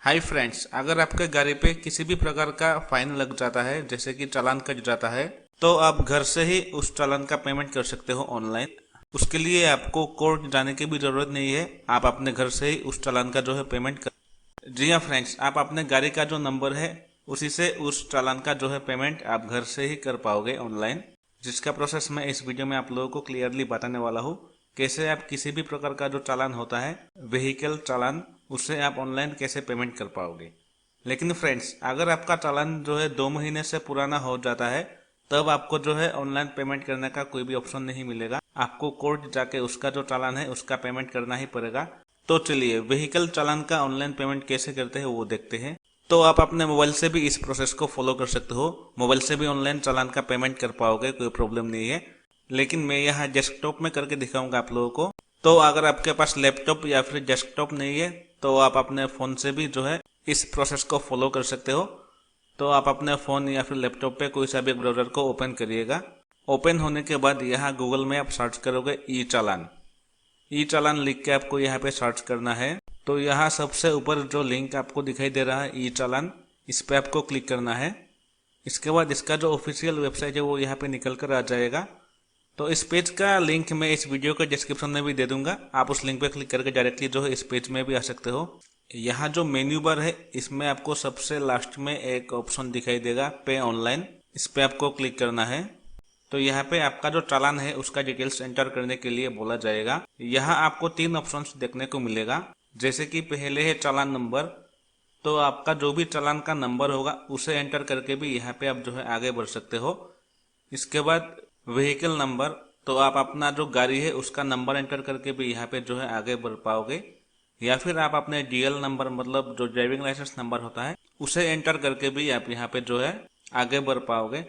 Hi friends, अगर आपके गाड़ी पे किसी भी प्रकार का फाइन लग जाता है, जैसे कि चालान कट जाता है, तो आप घर से ही उस चालान का पेमेंट कर सकते हो ऑनलाइन। उसके लिए आपको कोर्ट जाने की भी जरूरत नहीं है। आप अपने घर से ही उस चालान का जो है पेमेंट कर। जी हाँ फ्रेंड्स, आप अपने गाड़ी का जो नंबर है उसी से उस चालान का जो है पेमेंट आप घर से ही कर पाओगे ऑनलाइन, जिसका प्रोसेस मैं इस वीडियो में आप लोगों को क्लियरली बताने वाला हूँ। कैसे आप किसी भी प्रकार का जो चालान होता है, व्हीकल चालान, उससे आप ऑनलाइन कैसे पेमेंट कर पाओगे। लेकिन फ्रेंड्स, अगर आपका चालान जो है 2 महीने से पुराना हो जाता है, तब आपको जो है ऑनलाइन पेमेंट करने का कोई भी ऑप्शन नहीं मिलेगा। आपको कोर्ट जाके उसका जो चालान है उसका पेमेंट करना ही पड़ेगा। तो चलिए, व्हीकल चालान का ऑनलाइन पेमेंट कैसे करते हैं वो देखते हैं। तो आप अपने मोबाइल से भी इस प्रोसेस को फॉलो कर सकते हो। मोबाइल से भी ऑनलाइन चालान का पेमेंट कर पाओगे, कोई प्रॉब्लम नहीं है। लेकिन मैं यहाँ डेस्कटॉप में करके दिखाऊंगा आप लोगों को। तो अगर आपके पास लैपटॉप या फिर डेस्कटॉप नहीं है, तो आप अपने फ़ोन से भी जो है इस प्रोसेस को फॉलो कर सकते हो। तो आप अपने फ़ोन या फिर लैपटॉप पे कोई सा भी ब्राउज़र को ओपन करिएगा। ओपन होने के बाद यहाँ गूगल में आप सर्च करोगे ई चालान। ई चालान लिख के आपको यहाँ पे सर्च करना है। तो यहाँ सबसे ऊपर जो लिंक आपको दिखाई दे रहा है ई चालान, इस पे आपको क्लिक करना है। इसके बाद इसका जो ऑफिशियल वेबसाइट है वो यहाँ पे निकल कर आ जाएगा। तो इस पेज का लिंक मैं इस वीडियो के डिस्क्रिप्शन में भी दे दूंगा। आप उस लिंक पे क्लिक करके डायरेक्टली जो है इस पेज में भी आ सकते हो। यहाँ जो मेन्यू बार है, इसमें आपको सबसे लास्ट में एक ऑप्शन दिखाई देगा पे ऑनलाइन। इस पे आपको क्लिक करना है। तो यहाँ पे आपका जो चालान है उसका डिटेल्स एंटर करने के लिए बोला जाएगा। यहाँ आपको 3 ऑप्शंस देखने को मिलेगा। जैसे कि पहले है चालान नंबर। तो आपका जो भी चालान का नंबर होगा उसे एंटर करके भी यहाँ पे आप जो है आगे बढ़ सकते हो। इसके बाद व्हीकल नंबर, तो आप अपना जो गाड़ी है उसका नंबर एंटर करके भी यहाँ पे जो है आगे बढ़ पाओगे। या फिर आप अपने डीएल नंबर, मतलब जो ड्राइविंग लाइसेंस नंबर होता है, उसे एंटर करके भी आप यहाँ पे जो है आगे बढ़ पाओगे।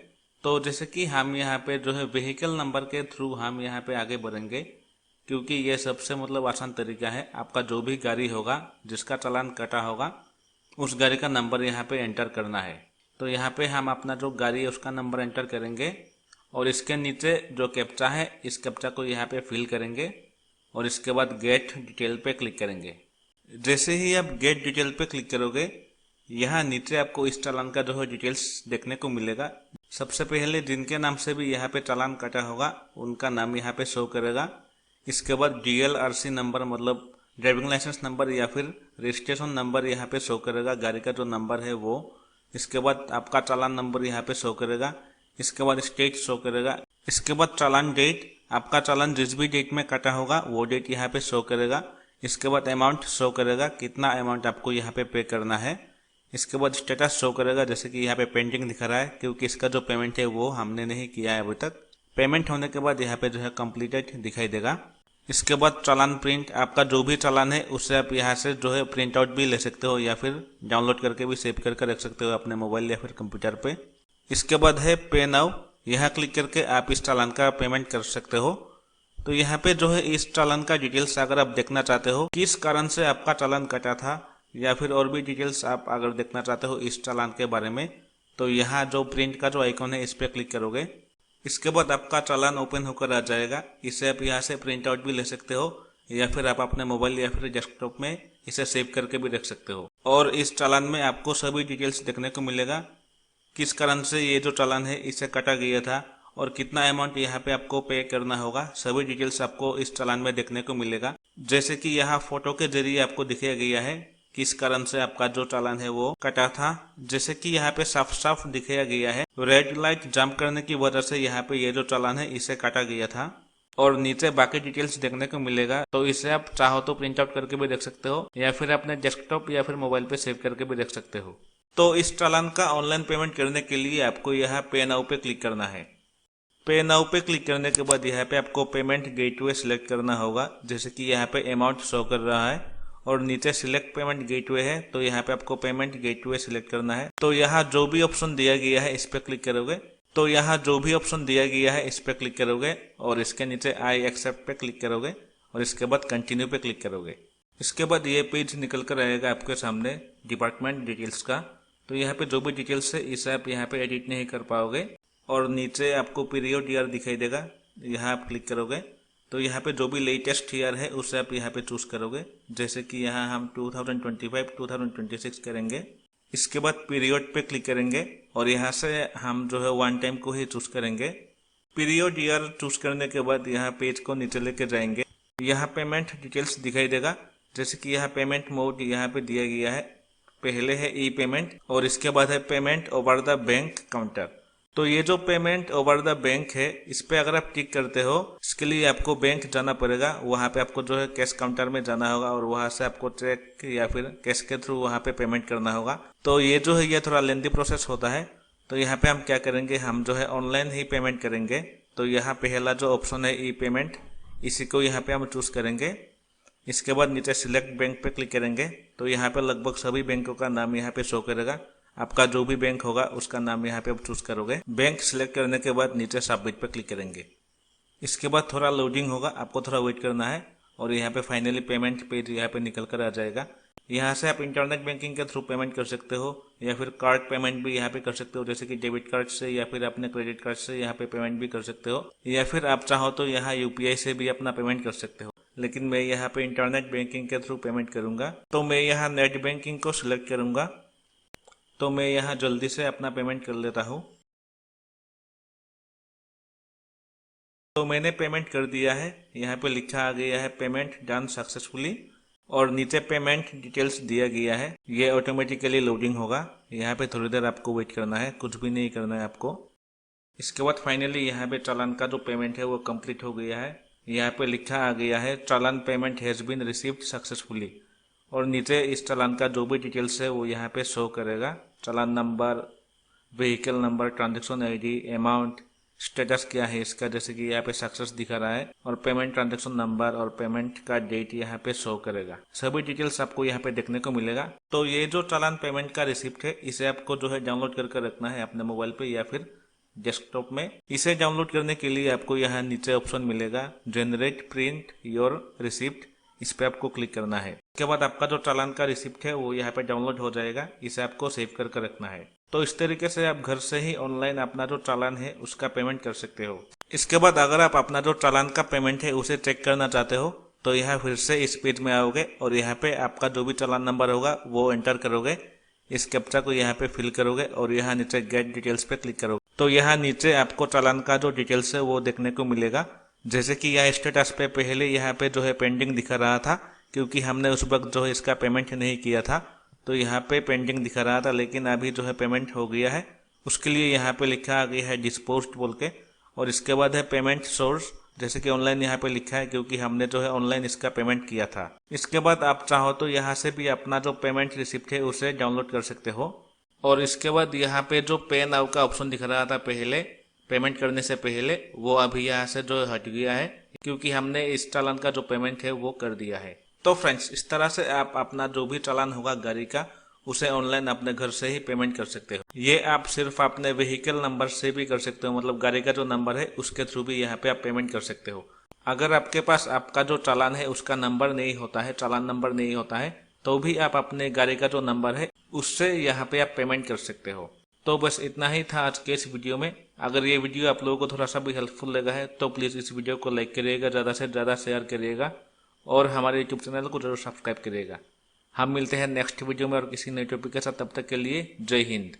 तो जैसे कि हम यहाँ पे जो है व्हीकल नंबर के थ्रू हम यहाँ पे आगे बढ़ेंगे, क्योंकि ये सबसे मतलब आसान तरीका है। आपका जो भी गाड़ी होगा जिसका चालान कटा होगा, उस गाड़ी का नंबर यहाँ पे एंटर करना है। तो यहाँ पे हम अपना जो गाड़ी है उसका नंबर एंटर करेंगे और इसके नीचे जो कैप्चा है, इस कैप्चा को यहाँ पे फिल करेंगे और इसके बाद गेट डिटेल पे क्लिक करेंगे। जैसे ही आप गेट डिटेल पे क्लिक करोगे, यहाँ नीचे आपको इस चालान का जो है डिटेल्स देखने को मिलेगा। सबसे पहले जिनके नाम से भी यहाँ पे चालान कटा होगा उनका नाम यहाँ पे शो करेगा। इसके बाद डीएलआरसी नंबर, मतलब ड्राइविंग लाइसेंस नंबर या फिर रजिस्ट्रेशन नंबर यहाँ पे शो करेगा, गाड़ी का जो नंबर है वो। इसके बाद आपका चालान नंबर यहाँ पे शो करेगा। इसके बाद स्टेट शो करेगा। इसके बाद चालान डेट, आपका चालान जिस भी डेट में कटा होगा वो डेट यहाँ पे शो करेगा। इसके बाद अमाउंट शो करेगा, कितना अमाउंट आपको यहाँ पे करना है। इसके बाद स्टेटस शो करेगा, जैसे कि यहाँ पे पेंडिंग दिखा रहा है, क्योंकि इसका जो पेमेंट है वो हमने नहीं किया है अभी तक। पेमेंट होने के बाद यहाँ पे जो है कंप्लीटेड दिखाई देगा। इसके बाद चालान प्रिंट, आपका जो भी चालान है उससे आप यहाँ से जो है प्रिंट आउट भी ले सकते हो या फिर डाउनलोड करके भी सेव करके रख सकते हो अपने मोबाइल या फिर कंप्यूटर पे। इसके बाद है पे नाउ, यहाँ क्लिक करके आप इस चालान का पेमेंट कर सकते हो। तो यहाँ पे जो है इस चालान का डिटेल्स अगर आप देखना चाहते हो, किस कारण से आपका चालान कटा था, या फिर और भी डिटेल्स आप अगर देखना चाहते हो इस चालान के बारे में, तो यहाँ जो प्रिंट का जो आइकॉन है इस पर क्लिक करोगे। इसके बाद आपका चालान ओपन होकर आ जाएगा। इसे आप यहाँ से प्रिंट आउट भी ले सकते हो या फिर आप अपने मोबाइल या फिर डेस्कटॉप में इसे सेव करके भी रख सकते हो। और इस चालान में आपको सभी डिटेल्स देखने को मिलेगा, किस कारण से ये जो चालान है इसे काटा गया था और कितना अमाउंट यहाँ पे आपको पे करना होगा। सभी डिटेल्स आपको इस चालान में देखने को मिलेगा। जैसे कि यहाँ फोटो के जरिए आपको दिखाया गया है किस कारण से आपका जो चालान है वो कटा था। जैसे कि यहाँ पे साफ साफ दिखाया गया है, रेड लाइट जंप करने की वजह से यहाँ पे ये जो चालान है इसे काटा गया था। और नीचे बाकी डिटेल्स देखने को मिलेगा। तो इसे आप चाहो तो प्रिंट आउट करके भी देख सकते हो या फिर अपने डेस्कटॉप या फिर मोबाइल पे सेव करके भी देख सकते हो। तो इस चालान का ऑनलाइन पेमेंट करने के लिए आपको यहाँ पे नाउ पे क्लिक करना है। पे नाउ पे क्लिक करने के बाद यहाँ पे आपको पेमेंट गेटवे सिलेक्ट करना होगा। जैसे कि यहाँ पे अमाउंट शो कर रहा है और नीचे सिलेक्ट पेमेंट गेटवे है, तो यहाँ पे आपको पेमेंट गेटवे सिलेक्ट करना है। तो यहाँ जो भी ऑप्शन दिया गया है इस पे क्लिक करोगे। और इसके नीचे आई एक्सेप्ट पे क्लिक करोगे और इसके बाद कंटिन्यू पे क्लिक करोगे। इसके बाद ये पेज निकल कर आएगा आपके सामने डिपार्टमेंट डिटेल्स का। तो यहाँ पे जो भी डिटेल्स है इसे आप यहाँ पे एडिट नहीं कर पाओगे। और नीचे आपको पीरियड ईयर दिखाई देगा, यहाँ आप क्लिक करोगे तो यहाँ पे जो भी लेटेस्ट ईयर है उसे आप यहाँ पे चूज करोगे। जैसे कि यहाँ हम 2025 2026 करेंगे। इसके बाद पीरियड पे क्लिक करेंगे और यहाँ से हम जो है वन टाइम को ही चूज करेंगे। पीरियड ईयर चूज करने के बाद यहाँ पेज को नीचे लेके जाएंगे। यहाँ पेमेंट डिटेल्स दिखाई देगा। जैसे कि यहाँ पेमेंट मोड यहाँ पे दिया गया है। पहले है ई पेमेंट और इसके बाद है payment over the bank counter. तो ये जो पेमेंट ओवर द बैंक है इस पे अगर आप टिक करते हो, इसके लिए आपको बैंक जाना पड़ेगा। वहाँ पे आपको जो है कैश काउंटर में जाना होगा और वहाँ से आपको चेक या फिर कैश के थ्रू वहाँ पे पेमेंट करना होगा। तो ये जो है ये थोड़ा लेंथी प्रोसेस होता है। तो यहाँ पे हम क्या करेंगे, हम जो है ऑनलाइन ही पेमेंट करेंगे। तो यहाँ पहला जो ऑप्शन है ई पेमेंट, इसी को यहाँ पे हम चूज करेंगे। इसके बाद नीचे सिलेक्ट बैंक पे क्लिक करेंगे। तो यहाँ पे लगभग सभी बैंकों का नाम यहाँ पे शो करेगा। आपका जो भी बैंक होगा उसका नाम यहाँ पे आप चूज करोगे। बैंक सिलेक्ट करने के बाद नीचे सबमिट पे क्लिक करेंगे। इसके बाद थोड़ा लोडिंग होगा, आपको थोड़ा वेट करना है और यहाँ पे फाइनली पेमेंट पेज यहाँ पे निकल कर आ जाएगा। यहाँ से आप इंटरनेट बैंकिंग के थ्रू पेमेंट कर सकते हो या फिर कार्ड पेमेंट भी यहाँ पे कर सकते हो, जैसे कि डेबिट कार्ड से या फिर अपने क्रेडिट कार्ड से यहाँ पे पेमेंट भी कर सकते हो, या फिर आप चाहो तो यहाँ यूपीआई से भी अपना पेमेंट कर सकते हो। लेकिन मैं यहाँ पे इंटरनेट बैंकिंग के थ्रू पेमेंट करूंगा। तो मैं यहाँ नेट बैंकिंग को सिलेक्ट करूंगा। तो मैं यहाँ जल्दी से अपना पेमेंट कर लेता हूँ। तो मैंने पेमेंट कर दिया है। यहाँ पे लिखा आ गया है पेमेंट डन सक्सेसफुली और नीचे पेमेंट डिटेल्स दिया गया है। ये ऑटोमेटिकली लोडिंग होगा। यहाँ पे थोड़ी देर आपको वेट करना है, कुछ भी नहीं करना है आपको। इसके बाद फाइनली यहाँ पे चालान का जो पेमेंट है वो कंप्लीट हो गया है। यहाँ पे लिखा आ गया है challan payment has been received successfully और नीचे इस चालान का जो भी डिटेल्स है वो यहाँ पे शो करेगा। Challan number, vehicle number, transaction ID, amount, status क्या है इसका, जैसे कि यहाँ पे सक्सेस दिखा रहा है, और पेमेंट ट्रांजैक्शन नंबर और पेमेंट का डेट यहाँ पे शो करेगा। सभी डिटेल्स आपको यहाँ पे देखने को मिलेगा। तो ये जो चालान पेमेंट का रिसिप्ट है इसे आपको जो है डाउनलोड करके रखना है अपने मोबाइल पे या फिर डेस्कटॉप में। इसे डाउनलोड करने के लिए आपको यहाँ नीचे ऑप्शन मिलेगा जनरेट प्रिंट योर रिसिप्ट, इस पे आपको क्लिक करना है। इसके बाद आपका जो चालान का रिसिप्ट है वो यहाँ पे डाउनलोड हो जाएगा। इसे आपको सेव करके रखना है। तो इस तरीके से आप घर से ही ऑनलाइन अपना जो चालान है उसका पेमेंट कर सकते हो। इसके बाद अगर आप अपना जो चालान का पेमेंट है उसे चेक करना चाहते हो तो यहाँ फिर से इस पेज में आओगे और यहाँ पे आपका जो भी चालान नंबर होगा वो एंटर करोगे। इस कैप्चा को यहाँ पे फिल करोगे और यहाँ नीचे गेट डिटेल्स पे क्लिक करोगे। तो यहाँ नीचे आपको चालान का जो डिटेल्स है वो देखने को मिलेगा। जैसे कि यह स्टेटस पे पहले यहाँ पे जो है पेंडिंग दिखा रहा था, क्योंकि हमने उस वक्त जो है इसका पेमेंट नहीं किया था। तो यहाँ पे पेंडिंग दिखा रहा था, लेकिन अभी जो है पेमेंट हो गया है। उसके लिए यहाँ पे लिखा आ गया है डिस्पोज्ड बोल के, और इसके बाद है पेमेंट सोर्स, जैसे कि ऑनलाइन यहाँ पे लिखा है क्योंकि हमने जो है ऑनलाइन इसका पेमेंट किया था। इसके बाद आप चाहो तो यहाँ से भी अपना जो पेमेंट रिसिप्ट है उसे डाउनलोड कर सकते हो। और इसके बाद यहाँ पे जो पे नाउ का ऑप्शन दिख रहा था पहले पेमेंट करने से पहले, वो अभी यहाँ से जो हट गया है क्योंकि हमने इस चालान का जो पेमेंट है वो कर दिया है। तो फ्रेंड्स, इस तरह से आप अपना जो भी चालान होगा गाड़ी का उसे ऑनलाइन अपने घर से ही पेमेंट कर सकते हो। ये आप सिर्फ अपने व्हीकल नंबर से भी कर सकते हो, मतलब गाड़ी का जो नंबर है उसके थ्रू भी यहाँ पे आप पेमेंट कर सकते हो। अगर आपके पास आपका जो चालान है उसका नंबर नहीं होता है, चालान नंबर नहीं होता है, तो भी आप अपने गाड़ी का जो नंबर है उससे यहाँ पे आप पेमेंट कर सकते हो। तो बस इतना ही था आज के इस वीडियो में। अगर ये वीडियो आप लोगों को थोड़ा सा भी हेल्पफुल लगा है तो प्लीज़ इस वीडियो को लाइक करिएगा, ज़्यादा से ज़्यादा शेयर करिएगा और हमारे यूट्यूब चैनल को जरूर सब्सक्राइब करिएगा। हम मिलते हैं नेक्स्ट वीडियो में और किसी नए टॉपिक के साथ। तब तक के लिए जय हिंद।